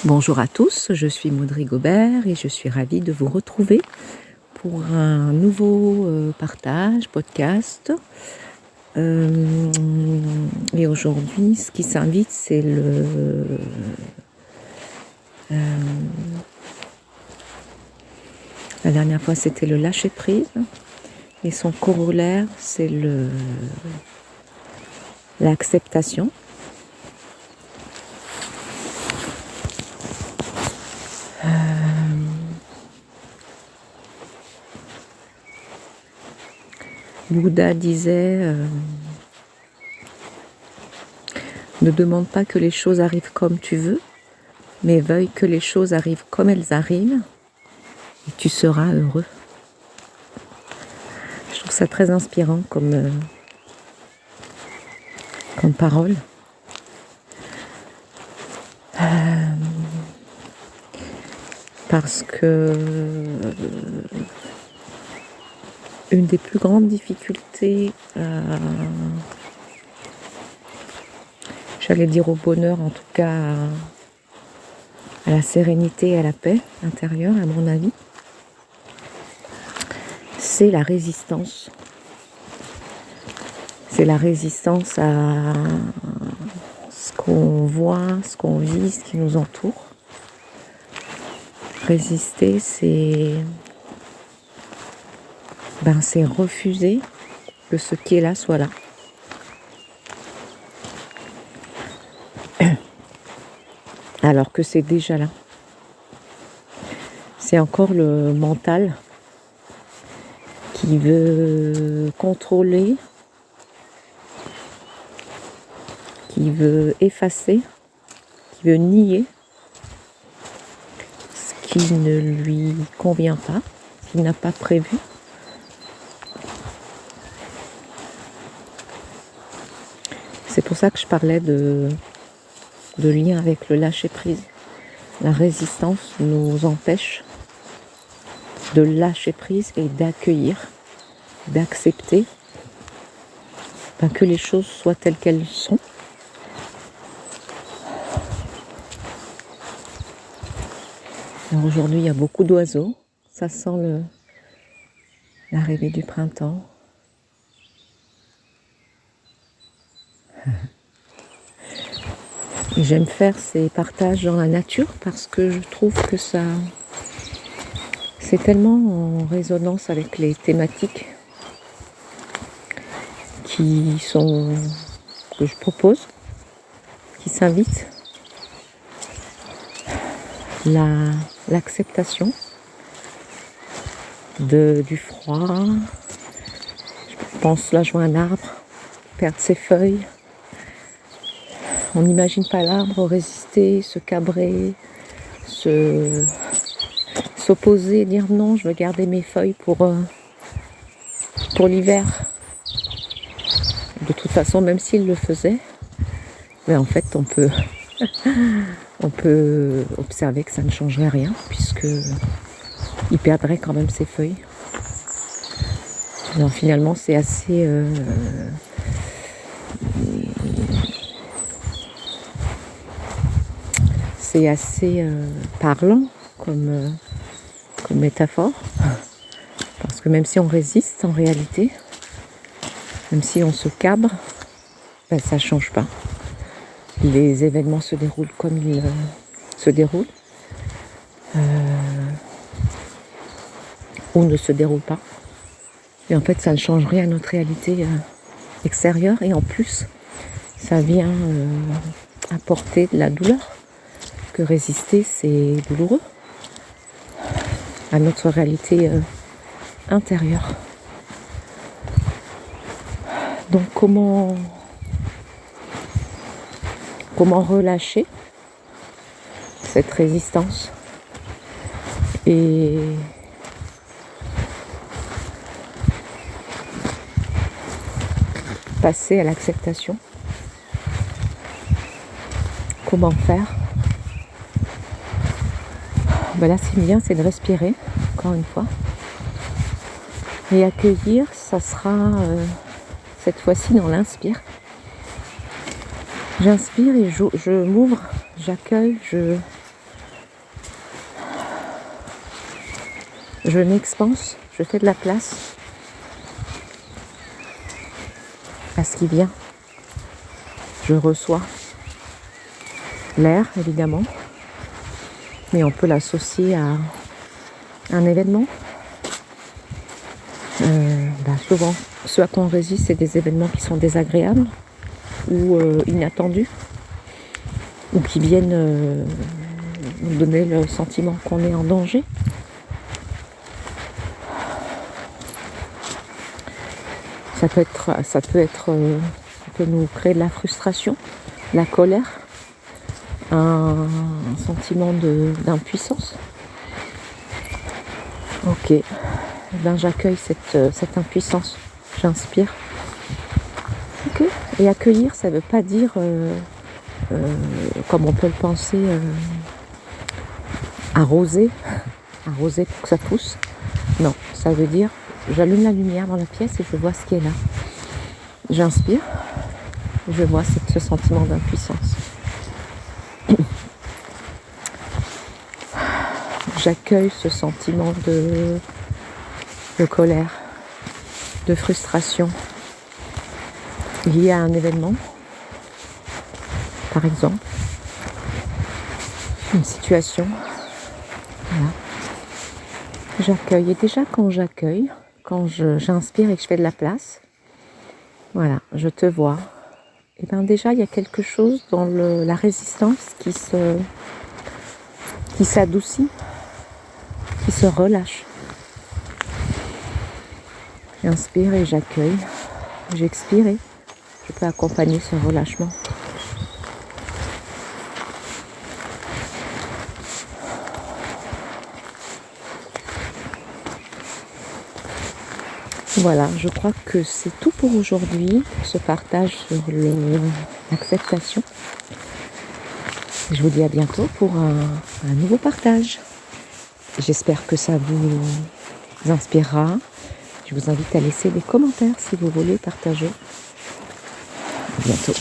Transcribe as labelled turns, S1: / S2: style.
S1: Bonjour à tous, je suis Maud Rigobert et je suis ravie de vous retrouver pour un nouveau partage, podcast. Et aujourd'hui, ce qui s'invite, c'est la dernière fois, c'était le lâcher-prise. Et son corollaire, c'est l'acceptation. Bouddha disait ne demande pas que les choses arrivent comme tu veux, mais veuille que les choses arrivent comme elles arrivent, et tu seras heureux. Je trouve ça très inspirant comme parole. Parce que une des plus grandes difficultés, j'allais dire au bonheur, en tout cas à la sérénité et à la paix intérieure, à mon avis, c'est la résistance. C'est la résistance à ce qu'on voit, ce qu'on vit, ce qui nous entoure. Résister, c'est refuser que ce qui est là soit là. Alors que c'est déjà là. C'est encore le mental qui veut contrôler, qui veut effacer, qui veut nier ce qui ne lui convient pas, ce qu'il n'a pas prévu. C'est pour ça que je parlais de lien avec le lâcher-prise. La résistance nous empêche de lâcher prise et d'accueillir, d'accepter que les choses soient telles qu'elles sont. Alors aujourd'hui, il y a beaucoup d'oiseaux. Ça sent l'arrivée du printemps. Et j'aime faire ces partages dans la nature parce que je trouve que c'est tellement en résonance avec les thématiques que je propose, qui s'invitent. L'acceptation du froid. Je pense là, je vois un arbre perdre ses feuilles. On n'imagine pas l'arbre résister, se cabrer, s'opposer, dire non, je veux garder mes feuilles pour l'hiver. De toute façon, même s'il le faisait, mais en fait, on peut observer que ça ne changerait rien, puisque il perdrait quand même ses feuilles. Alors finalement, c'est assez parlant comme métaphore, parce que même si on résiste en réalité, même si on se cabre, ça ne change pas. Les événements se déroulent comme ils se déroulent, ou ne se déroulent pas. Et en fait, ça ne change rien à notre réalité extérieure, et en plus, ça vient apporter de la douleur. Que résister, c'est douloureux à notre réalité intérieure. Donc comment relâcher cette résistance et passer à l'acceptation? Comment faire? Là, ce qui me vient, c'est de respirer, encore une fois. Et accueillir, ça sera cette fois-ci dans l'inspire. J'inspire et je m'ouvre, j'accueille, Je m'expanse, je fais de la place à ce qui vient. Je reçois l'air, évidemment, mais on peut l'associer à un événement. Souvent, ce à quoi on résiste, c'est des événements qui sont désagréables ou inattendus, ou qui viennent nous donner le sentiment qu'on est en danger. Ça peut nous créer de la frustration, de la colère, un sentiment d'impuissance. Ok, ben j'accueille cette impuissance, j'inspire. Ok, et accueillir, ça ne veut pas dire, comme on peut le penser, arroser pour que ça pousse. Non, ça veut dire, j'allume la lumière dans la pièce et je vois ce qui est là. J'inspire, je vois ce sentiment d'impuissance. J'accueille ce sentiment de colère, de frustration lié à un événement, par exemple, une situation. Voilà. J'accueille. Et déjà quand j'accueille, quand j'inspire et que je fais de la place, voilà, je te vois. Et bien déjà il y a quelque chose dans la résistance qui s'adoucit, qui se relâche. J'inspire et j'accueille. J'expire et je peux accompagner ce relâchement. Voilà, je crois que c'est tout pour aujourd'hui, pour ce partage sur l'acceptation. Je vous dis à bientôt pour un nouveau partage. J'espère que ça vous inspirera. Je vous invite à laisser des commentaires si vous voulez partager. À bientôt.